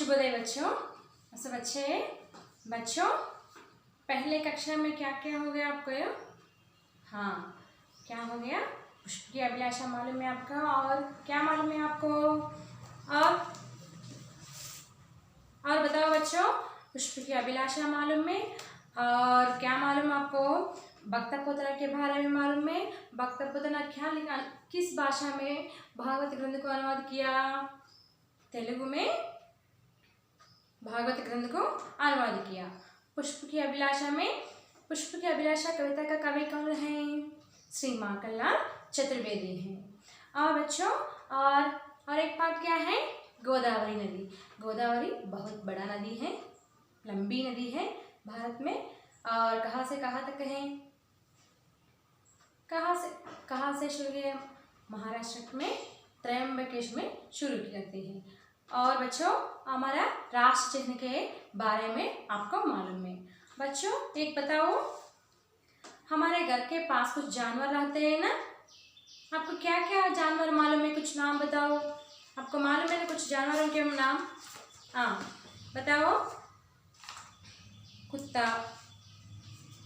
शुभोदय बच्चों। सब अच्छे हैं बच्चों। पहले कक्षा में क्या क्या हो गया आपको? हाँ, क्या हो गया? पुष्प की अभिलाषा मालूम है आपका, और क्या मालूम है आपको? और बताओ बच्चों, पुष्प की अभिलाषा मालूम है, और क्या मालूम आपको? भक्तपुत्र के बारे में मालूम है। भक्तपुत्र ने क्या लिखा, किस भाषा में भागवत ग्रंथ को अनुवाद किया? तेलुगु में भागवत ग्रंथ को अनुवाद किया। पुष्प की अभिलाषा में, पुष्प की अभिलाषा कविता का कवि कौन है? श्री माखनलाल चतुर्वेदी हैं। और बच्चों, और एक पाठ क्या है? गोदावरी नदी। गोदावरी बहुत बड़ा नदी है, लंबी नदी है भारत में। और कहाँ से कहाँ तक है? कहाँ से शुरू है? महाराष्ट्र में त्रयंबकेश में शुरू करते हैं। और बच्चों, हमारा राष्ट्र चिन्ह के बारे में आपको मालूम है। बच्चों एक बताओ, हमारे घर के पास कुछ जानवर रहते हैं ना? आपको क्या क्या जानवर मालूम है? कुछ नाम बताओ। आपको मालूम है ना कुछ जानवरों के नाम? हाँ बताओ। कुत्ता,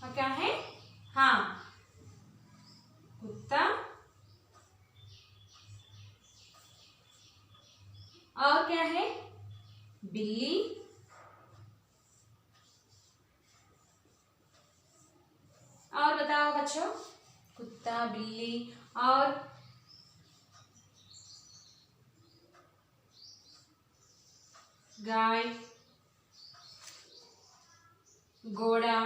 और क्या है? हाँ, कुत्ता। और क्या है? बिल्ली। और बताओ बच्चों, कुत्ता, बिल्ली, और गाय, घोड़ा,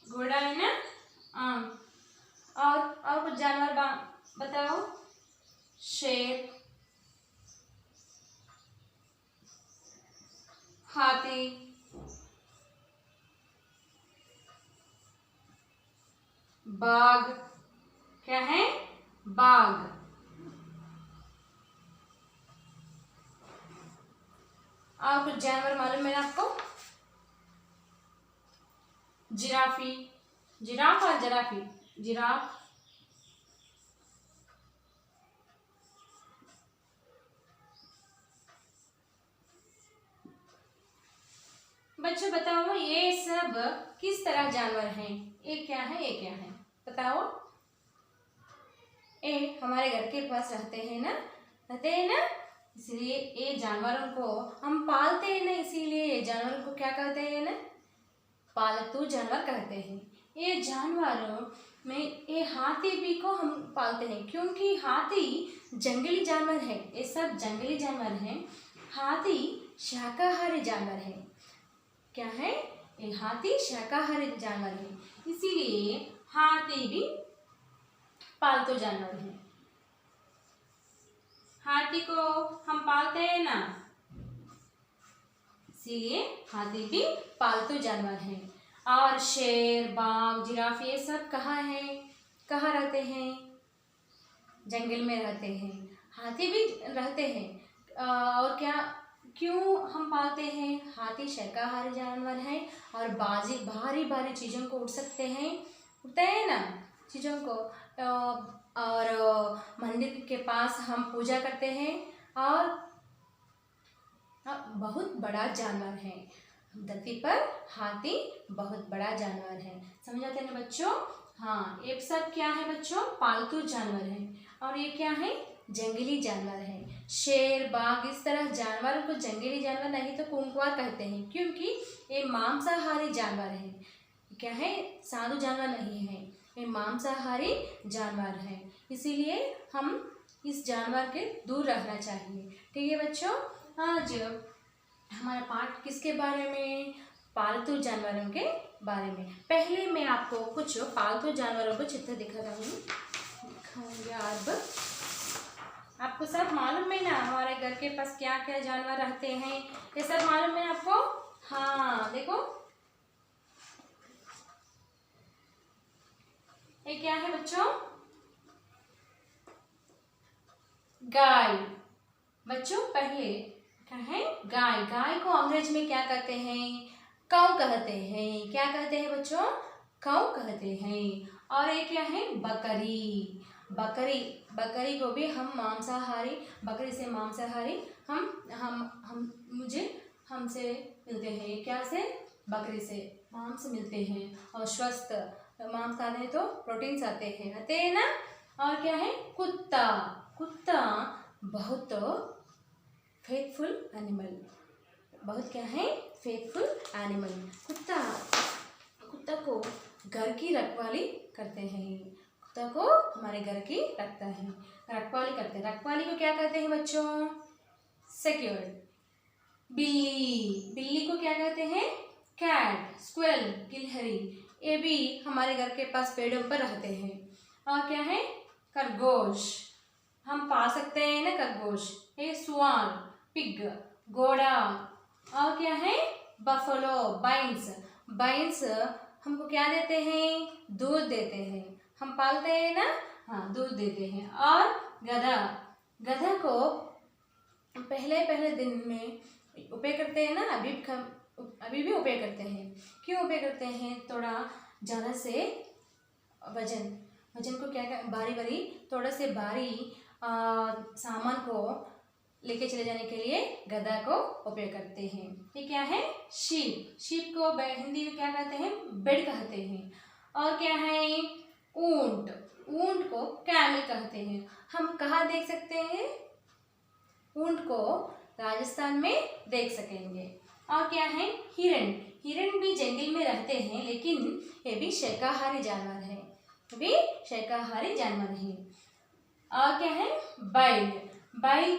घोड़ा है ना? और कुछ जानवर बताओ। शेर, हाथी, बाघ। क्या है? बाघ। और कुछ जानवर मालूम है आपको? जिराफी, जिराफ और जराफी। जिराफ, बच्चों बताओ ये सब किस तरह जानवर हैं? ये क्या है, ये क्या है बताओ। ये हमारे घर के पास रहते हैं ना, इसलिए ये जानवरों को हम पालते हैं ना, इसीलिए ये जानवरों को क्या कहते हैं ना? पालतू जानवर कहते हैं। ये जानवरों में ये हाथी भी को हम पालते हैं, क्योंकि हाथी जंगली जानवर है। ये सब जंगली जानवर हैं। हाथी शाकाहारी जानवर है। क्या है? ये हाथी शाकाहारी जानवर है, इसीलिए हाथी भी पालतू जानवर है। हाथी को हम पालते हैं ना, इसीलिए हाथी भी पालतू जानवर है। और शेर, बाघ, जिराफ ये सब कहाँ है? कहाँ रहते हैं? जंगल में रहते हैं। हाथी भी रहते हैं। और क्या, क्यों हम पालते हैं? हाथी शाकाहारी जानवर है, और भारी भारी चीज़ों को उठ सकते हैं, उठते हैं ना चीज़ों को। और मंदिर के पास हम पूजा करते हैं, और बहुत बड़ा जानवर है धरती पर। हाथी बहुत बड़ा जानवर है, समझ आते हैं ना बच्चों? हाँ, ये सब क्या है बच्चों? पालतू जानवर है। और ये क्या है? जंगली जानवर है। शेर, बाघ इस तरह जानवरों को जंगली जानवर नहीं तो कुंकवार कहते हैं, क्योंकि ये मांसाहारी जानवर है। क्या है? साधु जानवर नहीं है, ये मांसाहारी जानवर है, इसीलिए हम इस जानवर के दूर रहना चाहिए। ठीक है बच्चों? आज हमारा पाठ किसके बारे में? पालतू जानवरों के बारे में। पहले मैं आपको कुछ पालतू जानवरों को चित्र दिखाऊंगी। अब आपको सब मालूम है ना, हमारे घर के पास क्या क्या जानवर रहते हैं? ये सब मालूम है आपको? हाँ देखो, ये क्या है बच्चों? गाय। बच्चों पहले क्या है? गाय। गाय को अंग्रेजी में क्या कहते हैं? काऊ कहते हैं। क्या कहते हैं बच्चों? काऊ कहते हैं। और ये क्या है? बकरी। बकरी, बकरी को भी हम मांसाहारी, बकरी से मांसाहारी हम मुझे हमसे मिलते हैं, क्या से, बकरी से मांस मिलते हैं। और स्वस्थ मांस खाते हैं तो प्रोटीन्स आते हैं ना। और क्या है, कुत्ता, कुत्ता बहुत फेथफुल एनिमल, बहुत क्या है, फेथफुल एनिमल। कुत्ता को घर की रखवाली करते हैं, कुत्ता को हमारे घर की रखता है, रखवाली करते हैं। रखवाली को क्या कहते हैं बच्चों, सिक्योर्ड। बिल्ली, बिल्ली को क्या कहते हैं, कैट, स्क्विरल, गिलहरी, ये भी हमारे घर के पास पेड़ों पर रहते हैं। और क्या है, खरगोश, हम पा सकते हैं ना खरगोश। ये स्वान, पिग, घोड़ा। और क्या है, बफलो, बाइंस, बाइंस हमको क्या देते हैं, दूध देते हैं, हम पालते हैं ना, हाँ दूध देते हैं। और गधा, गधा को पहले दिन में उपयोग करते हैं ना, अभी भी उपयोग करते हैं। क्यों उपयोग करते हैं, थोड़ा ज़्यादा से वजन को क्या भारी थोड़ा से भारी सामान को लेके चले जाने के लिए गधा को उपयोग करते हैं। ये क्या है, शीप, शीप को हिंदी में क्या कहते हैं, बेड़ कहते हैं। और क्या है, ऊंट, ऊंट को कैमल कहते हैं। हम कहाँ देख सकते हैं ऊंट को, राजस्थान में देख सकेंगे। और क्या है, हिरण, हिरण भी जंगल में रहते हैं, लेकिन ये भी शाकाहारी जानवर है, ये भी शाकाहारी जानवर है। और क्या है, बैल, बैल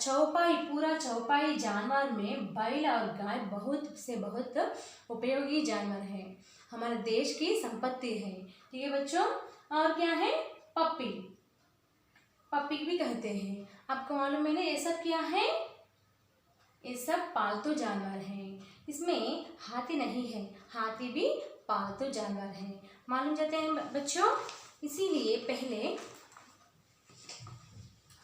चौपाई, पूरा चौपाई जानवर में बैल और गाय बहुत से बहुत उपयोगी जानवर है, हमारे देश की संपत्ति है। ठीक है बच्चों। और क्या है, पप्पी, पप्पी भी कहते हैं। आपको मालूम है ना, ये सब क्या है, ये सब पालतू जानवर हैं। इसमें हाथी नहीं है, हाथी भी पालतू जानवर है, मालूम जाते हैं बच्चों। इसीलिए पहले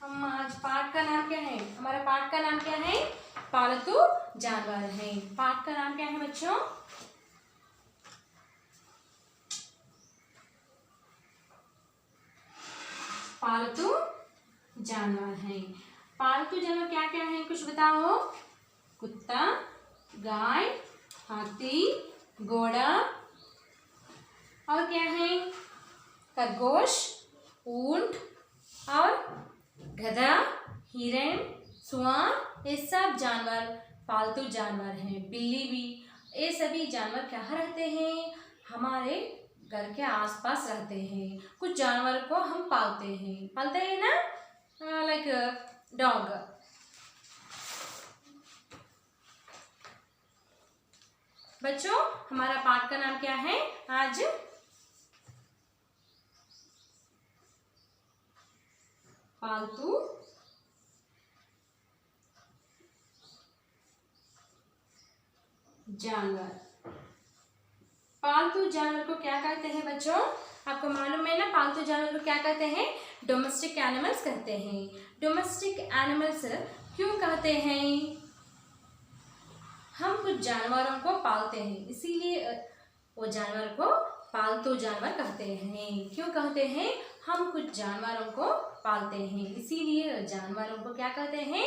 हम आज पाठ का नाम क्या है, हमारा पाठ का नाम क्या है, पालतू जानवर है। पाठ का नाम क्या है बच्चों, पालतू जानवर है। पालतू जानवर क्या क्या है, कुछ बताओ। कुत्ता, गाय, हाथी, घोड़ा, और क्या है, खरगोश, ऊंट, और गधा, हिरण, स्वान, ये सब जानवर पालतू जानवर हैं। बिल्ली भी, ये सभी जानवर कहाँ रहते हैं, हमारे घर के आसपास रहते हैं। कुछ जानवर को हम पालते हैं ना, लाइक डॉग। बच्चों हमारा पाठ का नाम क्या है आज, पालतू जानवर। पालतू जानवर को क्या कहते हैं बच्चों, आपको मालूम है ना, पालतू जानवर को क्या कहते हैं, डोमेस्टिक एनिमल्स कहते हैं। डोमेस्टिक एनिमल्स क्यों कहते हैं, हम कुछ जानवरों को पालते हैं, इसीलिए वो जानवर को पालतू जानवर कहते हैं। क्यों कहते हैं, हम कुछ जानवरों को पालते हैं, इसीलिए जानवरों को क्या कहते हैं,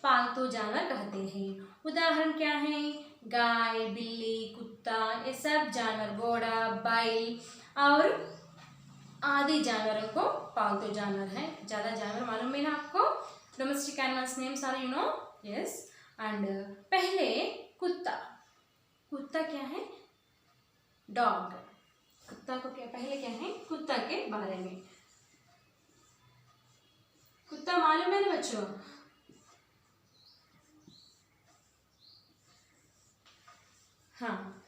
पालतू जानवर कहते हैं। उदाहरण क्या है, गाय, बिल्ली, कुत्ता, ये सब जानवर, घोड़ा, बैल और आदि जानवरों को पालतू जानवर है। ज़्यादा जानवर मालूम है ना आपको, domestic animals names are you know, yes. And पहले कुत्ता, कुत्ता क्या है, डॉग। कुत्ता को क्या, पहले क्या है, कुत्ता के बारे में, कुत्ता मालूम है ना बच्चों, हाँ,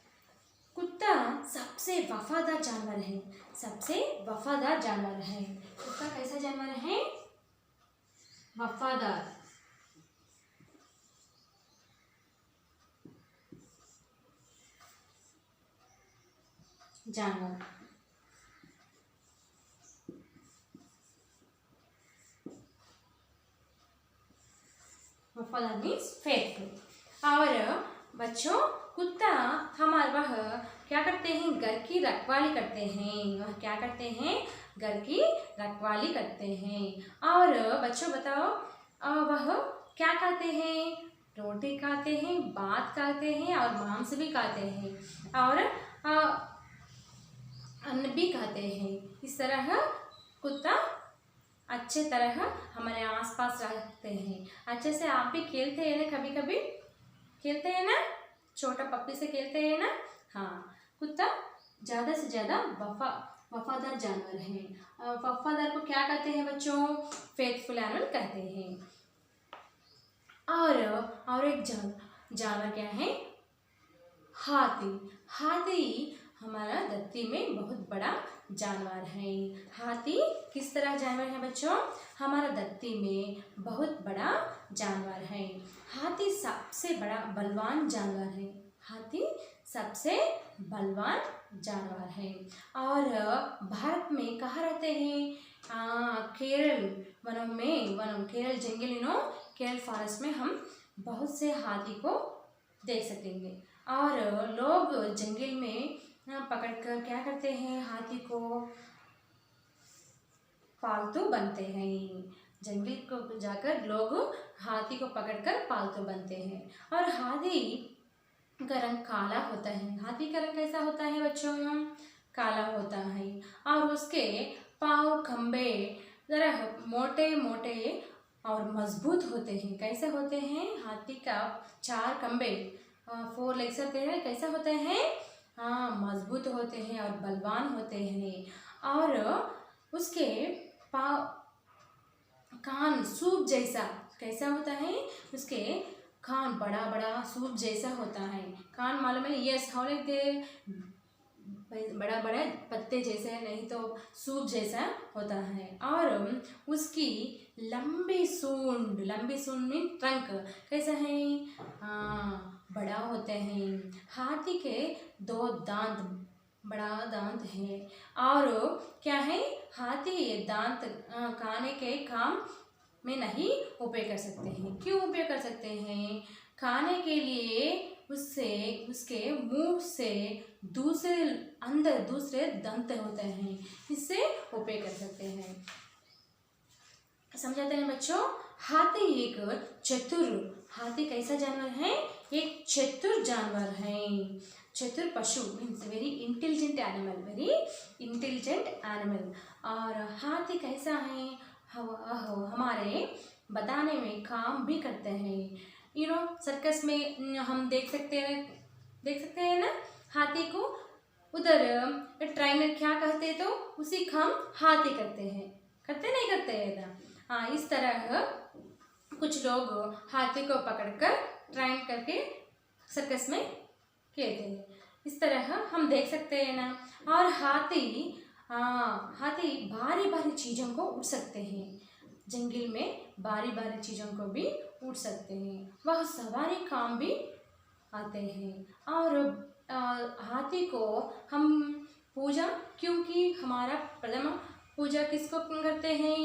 कुत्ता सबसे वफादार जानवर है, सबसे वफादार जानवर है। कुत्ता कैसा जानवर है, वफादार जानवर। वफादार मीन्स फेथफुल। और बच्चों कुत्ता हमारा वह क्या करते हैं, घर की रखवाली करते हैं। वह क्या करते हैं, घर की रखवाली करते हैं। और बच्चों बताओ, वह क्या खाते हैं, रोटी खाते हैं, भात खाते हैं और मांस भी खाते हैं और अन्न भी खाते हैं। इस तरह कुत्ता अच्छे तरह हमारे आसपास रहते हैं। अच्छे से आप भी खेलते हैं ना, कभी कभी खेलते हैं ना, छोटा पप्पी से खेलते हैं ना। हाँ, कुत्ता ज़्यादा से ज़्यादा वफादार जानवर है। वफादार को क्या कहते हैं बच्चों, फेथफुल एनिमल कहते हैं। और एक जानवर क्या है, हाथी। हाथी हमारा धरती में बहुत बड़ा जानवर है। हाथी किस तरह जानवर है बच्चों, हमारा धरती में बहुत बड़ा जानवर है। हाथी सबसे बड़ा बलवान जानवर है। हाथी सबसे बलवान जानवर है। और भारत में कहाँ रहते हैं, केरल वनों में, केरल जंगल, केरल फॉरेस्ट में हम बहुत से हाथी को देख सकेंगे। और लोग जंगल में पकड़कर क्या करते हैं, हाथी को पालतू बनते हैं। जंगल को जाकर लोग हाथी को पकड़कर पालतू बनते हैं। और हाथी का रंग काला होता है। हाथी का रंग कैसा होता है बच्चों, काला होता है। और उसके पाँव खंबे जरा मोटे मोटे और मजबूत होते हैं। कैसे होते हैं, हाथी का 4 खंबे, 4 लेग्स होते हैं, कैसे होते हैं, हाँ मजबूत होते हैं और बलवान होते हैं। और उसके पाँव, कान सूप जैसा, कैसा होता है, उसके कान बड़ा बड़ा सूप जैसा होता है। कान मालूम है, यस, हाउ लाइक दे, बड़ा बड़ा पत्ते जैसे, नहीं तो सूप जैसा होता है। और उसकी लंबी सूंड मीन ट्रंक कैसा है, हाँ बड़ा होते हैं। हाथी के 2 दांत, बड़ा दांत है। और क्या है, हाथी ये दांत खाने के काम में नहीं उपयोग कर सकते हैं। क्यों उपयोग कर सकते हैं, खाने के लिए उसके मुंह से दूसरे दंत होते हैं, इससे उपयोग कर सकते हैं। समझाते हैं बच्चों। हाथी एक हाथी कैसा जानवर है, एक चतुर जानवर है। चतुर पशु मीन्स वेरी इंटेलिजेंट एनिमल। और हाथी कैसा है, हमारे बताने में काम भी करते हैं। सर्कस में हम देख सकते हैं ना हाथी को। उधर ट्रेनर क्या कहते हैं, तो उसी काम हाथी करते हैं ना। हाँ, इस तरह कुछ लोग हाथी को पकड़कर ट्रेन करके सर्कस में खेलते हैं। इस तरह हम देख सकते हैं ना। और हाथी भारी भारी चीज़ों को उड़ सकते हैं। जंगल में भारी भारी चीज़ों को भी उड़ सकते हैं। वह सवारी काम भी आते हैं। और हाथी को हम पूजा, क्योंकि हमारा प्रथम पूजा किसको करते हैं,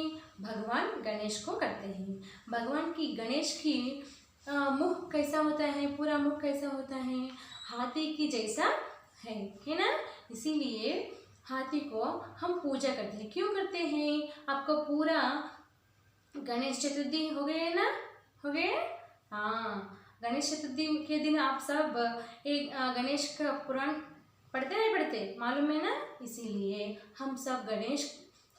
भगवान गणेश को करते हैं। भगवान की गणेश की मुख कैसा होता है, पूरा मुख कैसा होता है, हाथी की जैसा है ना। इसीलिए हाथी को हम पूजा करते हैं। क्यों करते हैं, आपको पूरा गणेश चतुर्थी हो गए ना, हो गए, हाँ गणेश चतुर्थी के दिन आप सब एक गणेश का पुराण पढ़ते नहीं पढ़ते, मालूम है ना। इसीलिए हम सब गणेश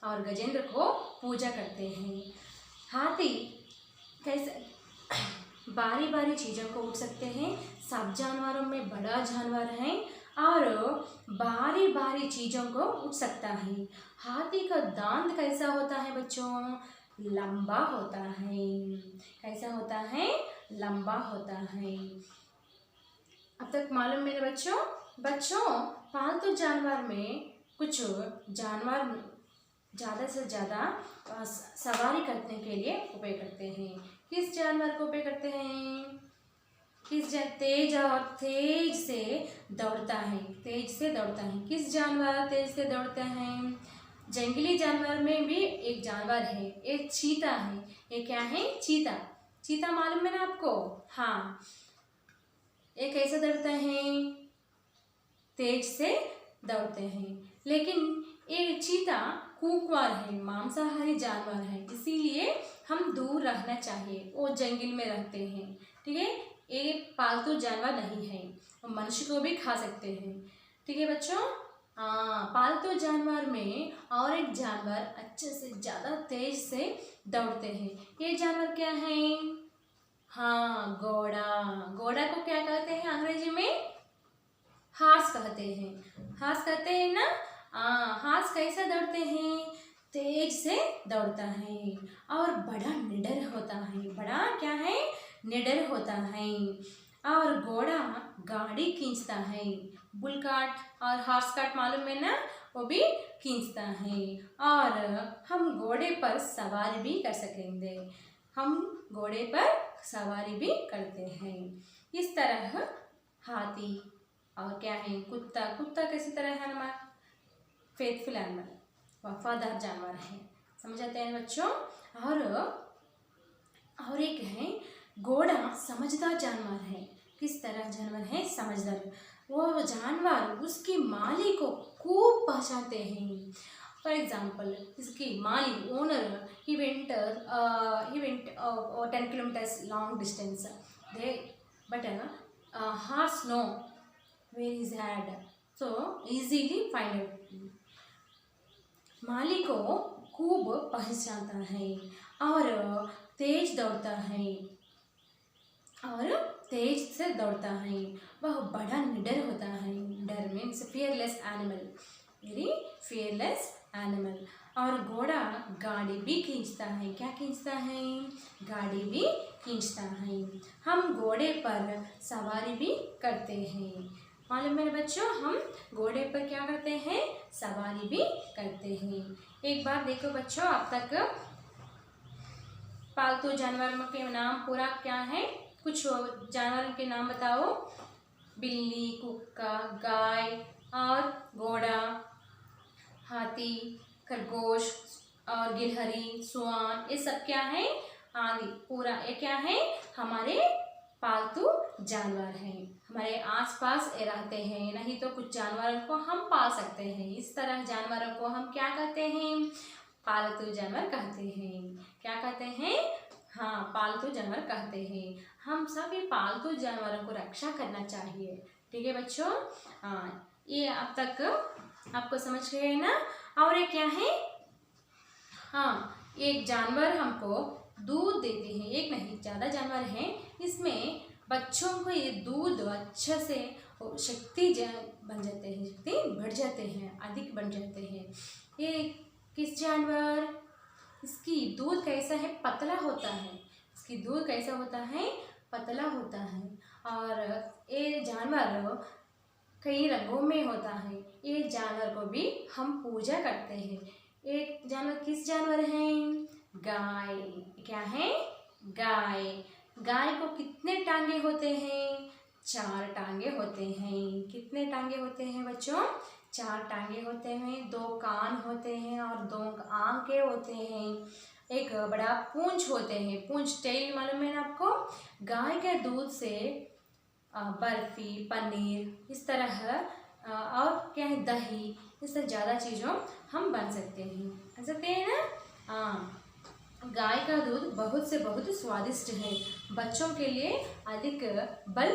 और गजेंद्र को पूजा करते हैं। हाथी कैसे बारी बारी चीज़ों को उड़ सकते हैं। सब जानवरों में बड़ा जानवर है और बारी बारी चीज़ों को उड़ सकता है। हाथी का दांत कैसा होता है बच्चों, लंबा होता है। कैसा होता है, लंबा होता है। अब तक मालूम मेरे बच्चों पालतू जानवर में कुछ जानवर ज़्यादा से ज़्यादा सवारी करने के लिए उपयोग करते हैं। किस जानवर को उपयोग करते हैं, तेज से दौड़ता है। किस जानवर तेज से दौड़ता है, जंगली जानवर में भी एक जानवर है, एक चीता है। ये क्या है, चीता मालूम है ना आपको, हाँ। ये कैसे दौड़ता है, तेज से दौड़ते हैं। लेकिन ये चीता कुकवार है, मांसाहारी जानवर है, इसीलिए हम दूर रहना चाहिए। वो जंगल में रहते हैं, ठीक है। ये पालतू जानवर नहीं है, वो मनुष्य को भी खा सकते हैं, ठीक है बच्चों। पालतू जानवर में और एक जानवर अच्छे से ज़्यादा तेज से दौड़ते हैं। ये जानवर क्या है? हाँ, घोड़ा। घोड़ा को क्या कहते हैं अंग्रेजी में? हॉर्स कहते हैं। हॉर्स कहते हैं ना। हॉर्स कैसे दौड़ते हैं? तेज से दौड़ता है और बड़ा निडर होता है। बड़ा क्या है? निडर होता है। और घोड़ा गाड़ी खींचता है। बुल कार्ट और हॉर्स कार्ट मालूम है ना, वो भी खींचता है। और हम घोड़े पर सवारी भी कर सकेंगे। हम घोड़े पर सवारी भी करते हैं। इस तरह हाथी और क्या है? कुत्ता। कुत्ता किसी तरह है हमारा फेथफुल एनिमल, वफादार जानवर है। समझ आते हैं बच्चों। और एक है घोड़ा, समझदार जानवर है। किस तरह जानवर है? समझदार। वो जानवर उसके मालिक को खूब पहचानते हैं। फॉर एग्जाम्पल, इसकी मालिक owner he went 10 kilometers long distance. But horse know where is head, so easily find out. मालिक को खूब पहचानता है और तेज दौड़ता है और तेज से दौड़ता है। वह बड़ा निडर होता है। निडर means fearless animal, very fearless animal. और घोड़ा गाड़ी भी खींचता है। क्या खींचता है? गाड़ी भी खींचता है। हम घोड़े पर सवारी भी करते हैं। मालूम है बच्चों, हम घोड़े पर क्या करते हैं? सवारी भी करते हैं। एक बार देखो बच्चों, अब तक पालतू जानवरों के नाम पूरा क्या है? कुछ जानवरों के नाम बताओ। बिल्ली, कुत्ता, गाय और घोड़ा, हाथी, खरगोश और गिलहरी, सुअर, ये सब क्या है? आदि पूरा ये क्या है? हमारे पालतू जानवर हैं। हमारे आसपास ये रहते हैं। नहीं तो कुछ जानवरों को हम पाल सकते हैं। इस तरह जानवरों को हम क्या कहते हैं? पालतू जानवर कहते हैं। क्या कहते हैं? हाँ, पालतू जानवर कहते हैं। हम सभी पालतू जानवरों को रक्षा करना चाहिए, ठीक है बच्चों। ये अब तक आपको समझ गए ना। और ये क्या है? हाँ, एक जानवर हमको दूध देते हैं। एक नहीं, ज़्यादा जानवर हैं। इसमें बच्चों को ये दूध अच्छे से शक्ति बन जाते हैं, शक्ति बढ़ जाते हैं, अधिक बन जाते हैं। ये किस जानवर? इसकी दूध कैसा है? पतला होता है। इसकी दूध कैसा होता है? पतला होता है। और ये जानवर कई रंगों में होता है। ये जानवर को भी हम पूजा करते हैं। एक जानवर किस जानवर है? गाय। क्या है? गाय। गाय को कितने टांगे होते हैं? 4 टांगे होते हैं। कितने टांगे होते हैं बच्चों? 4 टांगे होते हैं। 2 कान होते हैं और 2 आंखें होते हैं। एक बड़ा पूंछ होते हैं। पूंछ, टेल मालूम है ना आपको। गाय के दूध से बर्फी, पनीर, इस तरह और क्या है? दही, इस तरह ज़्यादा चीज़ों हम बन सकते हैं ना। गाय का दूध बहुत से बहुत स्वादिष्ट है। बच्चों के लिए बल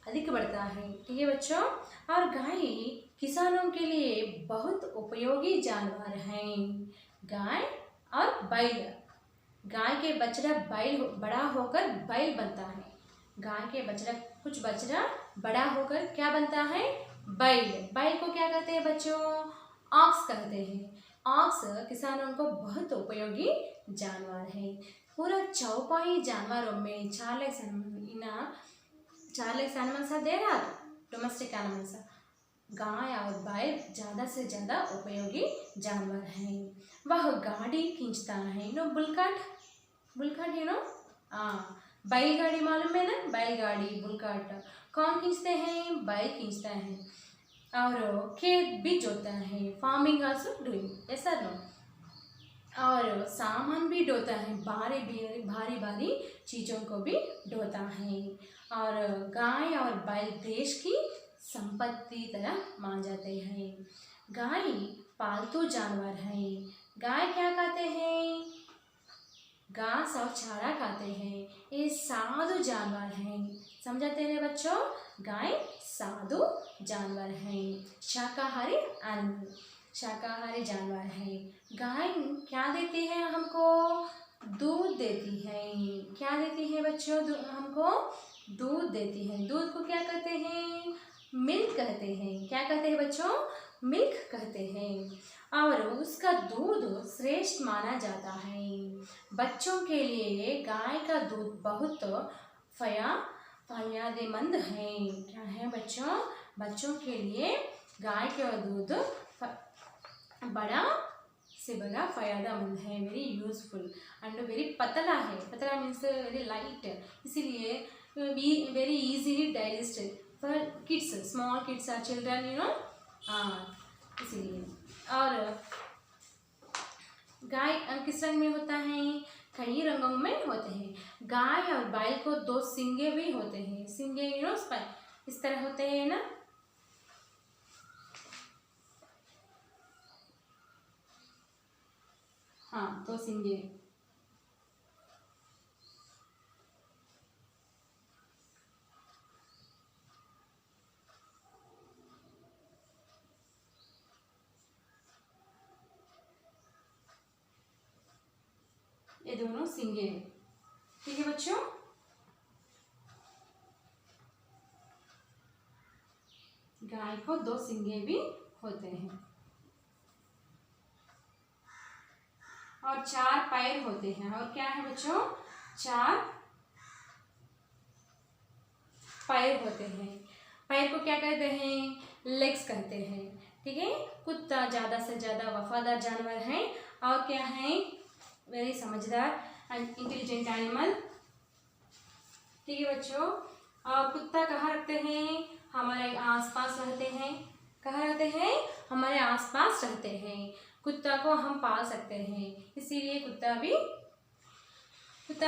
अधिक बढ़ता है, ठीक है बच्चों। और गाय किसानों के लिए बहुत उपयोगी जानवर हैं। गाय और बैल। गाय के बछड़ा बैल बड़ा होकर बैल बनता है। गाय के बछड़ा, कुछ बछड़ा बड़ा होकर क्या बनता है? बैल। बैल को क्या कहते हैं बच्चों? ऑक्स कहते हैं। ऑक्स किसानों को बहुत उपयोगी जानवर है। पूरा चौपाई जानवरों में चार्लेस एनिमल्स दे रहा, डोमेस्टिक एनिमल्स, गाय और बैल ज़्यादा से ज़्यादा उपयोगी जानवर हैं। वह गाड़ी खींचता है। No bullock cart, bullock cart you know. बैलगाड़ी मालूम है ना? बैलगाड़ी, बुलकाट कौन खींचते हैं? बैल खींचता है। और खेत भी जोता है। फार्मिंग आल्सो डूइंग, ऐसा नो। और सामान भी ढोता है। भारी भारी चीज़ों को भी ढोता है। और गाय और बैल देश की संपत्ति तरह मान जाते हैं। गाय पालतू जानवर है। गाय क्या खाते हैं? घास और चारा खाते हैं। ये साधु जानवर हैं। समझाते हैं बच्चों? गाय साधु जानवर है। शाकाहारी एनिमल, शाकाहारी जानवर है। गाय क्या देती है हमको? दूध देती है। क्या देती है बच्चों? हमको दूध देती है। दूध को क्या कहते हैं? मिल्क कहते हैं। क्या कहते हैं बच्चों? मिल्क कहते हैं। और उसका दूध श्रेष्ठ माना जाता है। बच्चों के लिए गाय का दूध बहुत फायदेमंद है। क्या है बच्चों? बच्चों के लिए गाय का दूध बड़ा से बड़ा फायदेमंद है। वेरी यूजफुल एंड वेरी पतला है। पतला मीन्स वेरी लाइट, इसीलिए very easily digested for kids, small kids or children, you know, इसीलिए। और गाय किस रंग में होता है? कई रंगों में होते हैं। गाय और बैल को दो सींगे भी होते हैं। सींगे, यू नो, इस तरह होते हैं ना। हाँ, दो सींगे। ये दोनों सींगे हैं। ठीक है बच्चों? गाय को दो सींगे भी होते हैं और चार पैर होते हैं। और क्या है बच्चों? चार पैर होते हैं। पैर को क्या कहते हैं? लेग्स कहते हैं। ठीक है? कुत्ता ज़्यादा से ज़्यादा वफादार जानवर है। और क्या है? वेरी समझदार एंड इंटेलिजेंट एनिमल। ठीक है बच्चों? और कुत्ता कहाँ रखते हैं? हमारे आसपास रहते हैं। कहाँ रहते हैं? हमारे आसपास रहते हैं। कुत्ता को हम पाल सकते हैं, इसीलिए कुत्ता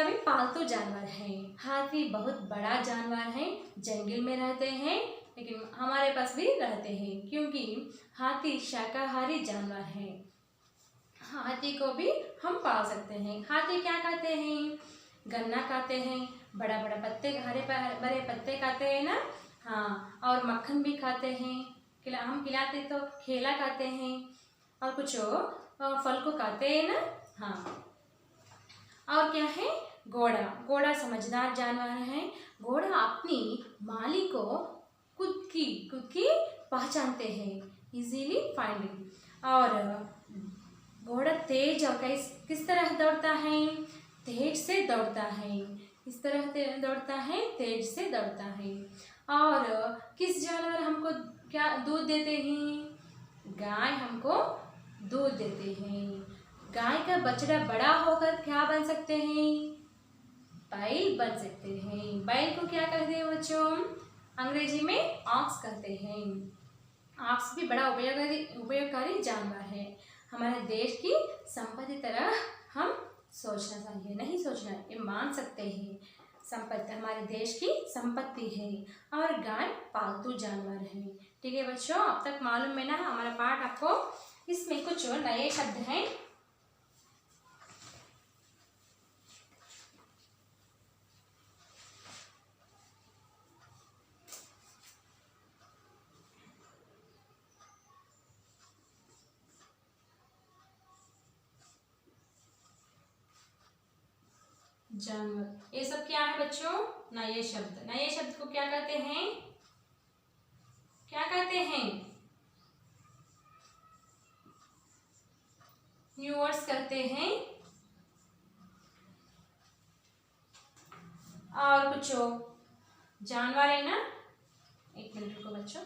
भी पालतू जानवर है। हाथी बहुत बड़ा जानवर है, जंगल में रहते हैं, लेकिन हमारे पास भी रहते हैं क्योंकि हाथी शाकाहारी जानवर है। हाथी को भी हम पाल सकते हैं। हाथी क्या खाते हैं? गन्ना खाते हैं, बड़ा बड़ा पत्ते, हरे बड़े पत्ते खाते हैं ना। हाँ, और मक्खन भी खाते हैं। हम खिलाते तो केला खाते हैं और कुछ फल को खाते हैं ना। हाँ, और क्या है? घोड़ा। घोड़ा समझदार जानवर है। घोड़ा अपनी मालिक को खुद की पहचानते हैं, इजीली फाइंडिंग। और घोड़ा तेज और किस तरह दौड़ता है? तेज से दौड़ता है। किस तरह दौड़ता है? तेज से दौड़ता है। और किस जानवर हमको क्या दूध देते हैं? गाय हमको दूध देते हैं। गाय का बछड़ा बड़ा होकर क्या बन सकते हैं? बैल बन सकते हैं। बैल को क्या कहते हैं बच्चों? अंग्रेजी में ऑक्स कहते हैं। ऑक्स भी बड़ा उपयोगकारी जानवर है। हमारे देश की संपत्ति तरह हम सोचना चाहिए, नहीं सोचना, ये मान सकते हैं। संपत्ति हमारे देश की संपत्ति है और गाय पालतू जानवर है। ठीक है बच्चों? अब तक मालूम है ना हमारा पाठ आपको? इसमें कुछ नए शब्द हैं। जानवर, ये सब क्या है बच्चों? नए शब्द। नए शब्द को क्या कहते हैं? क्या कहते हैं? न्यू वर्ड्स कहते हैं। और कुछ जानवर है ना। एक मिनट रुको बच्चों।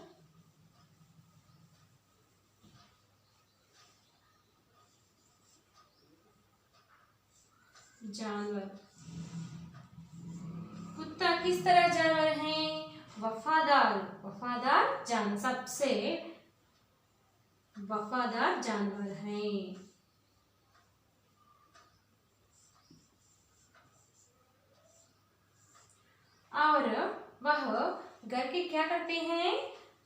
जानवर, कुत्ता किस तरह जानवर है? वफादार जानवर, सबसे वफादार जानवर है। और वह घर के क्या करते हैं?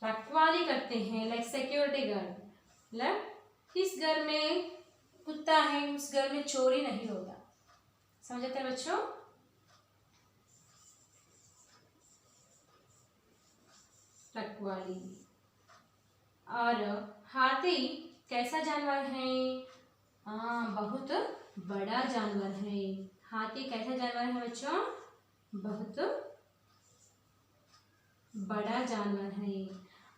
रखवाली करते हैं, लाइक सिक्योरिटी गार्ड। मतलब किस घर में कुत्ता है उस घर में चोरी नहीं होता। समझते हैं बच्चों? रखवाली। और हाथी कैसा जानवर है? हाँ, बहुत बड़ा जानवर है। हाथी कैसा जानवर है बच्चों? बहुत बड़ा जानवर है।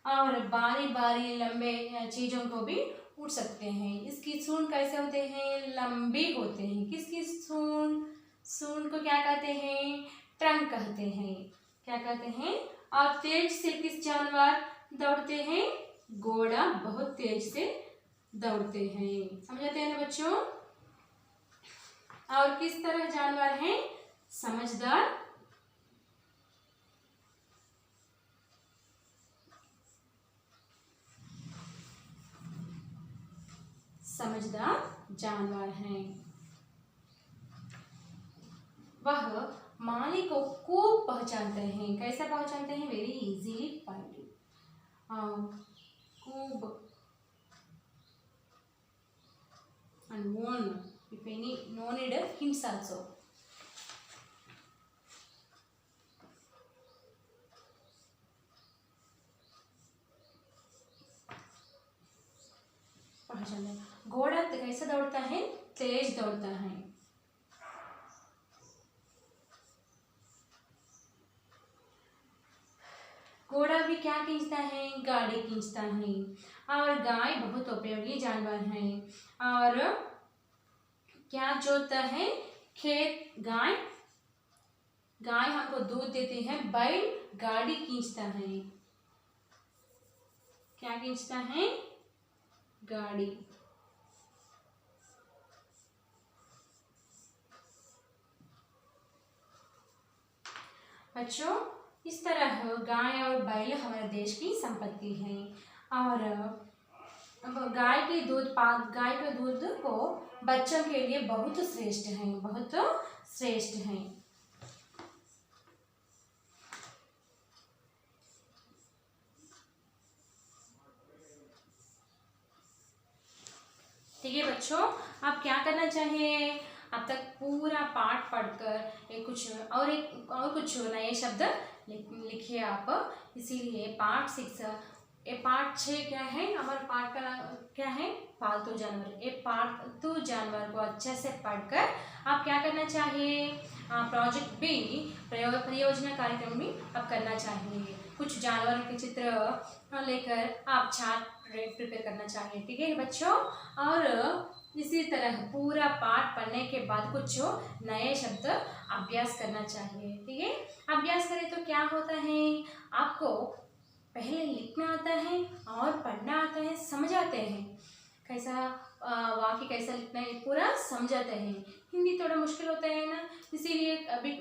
और बारी बारी लंबे चीजों को भी उड़ सकते हैं। इसकी सूंड कैसे होते हैं? लंबी होते हैं। किसकी सूंड? सूंड को क्या कहते हैं? ट्रंक कहते हैं। क्या कहते हैं? और तेज से किस जानवर दौड़ते हैं? घोड़ा बहुत तेज से दौड़ते हैं। समझते हैं ना बच्चों? और किस तरह जानवर हैं? समझदार, समझदार जानवर हैं। वह मालिक को खूब पहचानते हैं। कैसे पहचानते हैं? Very easily find it. खूब and warn if any no need hints also. घोड़ा कैसे दौड़ता है? तेज दौड़ता है। घोड़ा भी क्या खींचता है? गाड़ी खींचता है। और गाय बहुत उपयोगी जानवर है। और क्या जोतता है? खेत। गाय हमको दूध देती है। बैल गाड़ी खींचता है। क्या खींचता है? गाड़ी। बच्चों, इस तरह गाय और बैल हमारे देश की संपत्ति है। और गाय के दूध को बच्चों के लिए बहुत श्रेष्ठ है, बहुत श्रेष्ठ है। ठीक है बच्चों, आप क्या करना चाहिए? अब तक पूरा पाठ पढ़कर कुछ नए शब्द लिखिए आप। इसीलिए पाठ 6 पार्ट 6 क्या है? हमारा पाठ का नाम क्या है? पालतू जानवर। ये पालतू जानवर को अच्छे से पढ़कर आप क्या करना चाहिए? प्रोजेक्ट बी परियोजना कार्यक्रम भी आप करना चाहिए। कुछ जानवरों के चित्र लेकर आप चार्ट प्रिपेयर करना चाहिए। ठीक है बच्चों? और इसी तरह पूरा पाठ पढ़ने के बाद कुछ नए शब्द अभ्यास करना चाहिए। ठीक है? अभ्यास करें तो क्या होता है? आपको पहले लिखना आता है और पढ़ना आता है, समझ आते हैं कैसा वाक्य कैसा लिखना है, पूरा समझ आते हैं। हिंदी थोड़ा मुश्किल होता है ना, इसीलिए अभी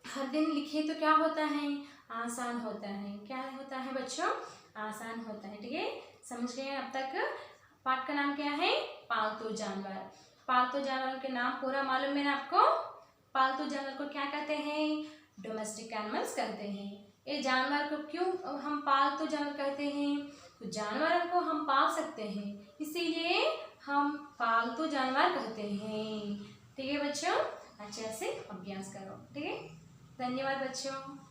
हर दिन लिखे तो क्या होता है? आसान होता है। क्या होता है बच्चों? आसान होता है। ठीक है? समझ गए अब तक? पाठ का नाम क्या है? पालतू जानवर। पालतू जानवर के नाम पूरा मालूम है ना आपको? पालतू जानवर को क्या कहते हैं? डोमेस्टिक एनिमल्स कहते हैं। ये जानवर को क्यों हम पालतू जानवर कहते हैं? तो जानवरों को हम पाल सकते हैं, इसीलिए हम पालतू जानवर कहते हैं। ठीक है बच्चों? अच्छे से अभ्यास करो। ठीक है? धन्यवाद बच्चों।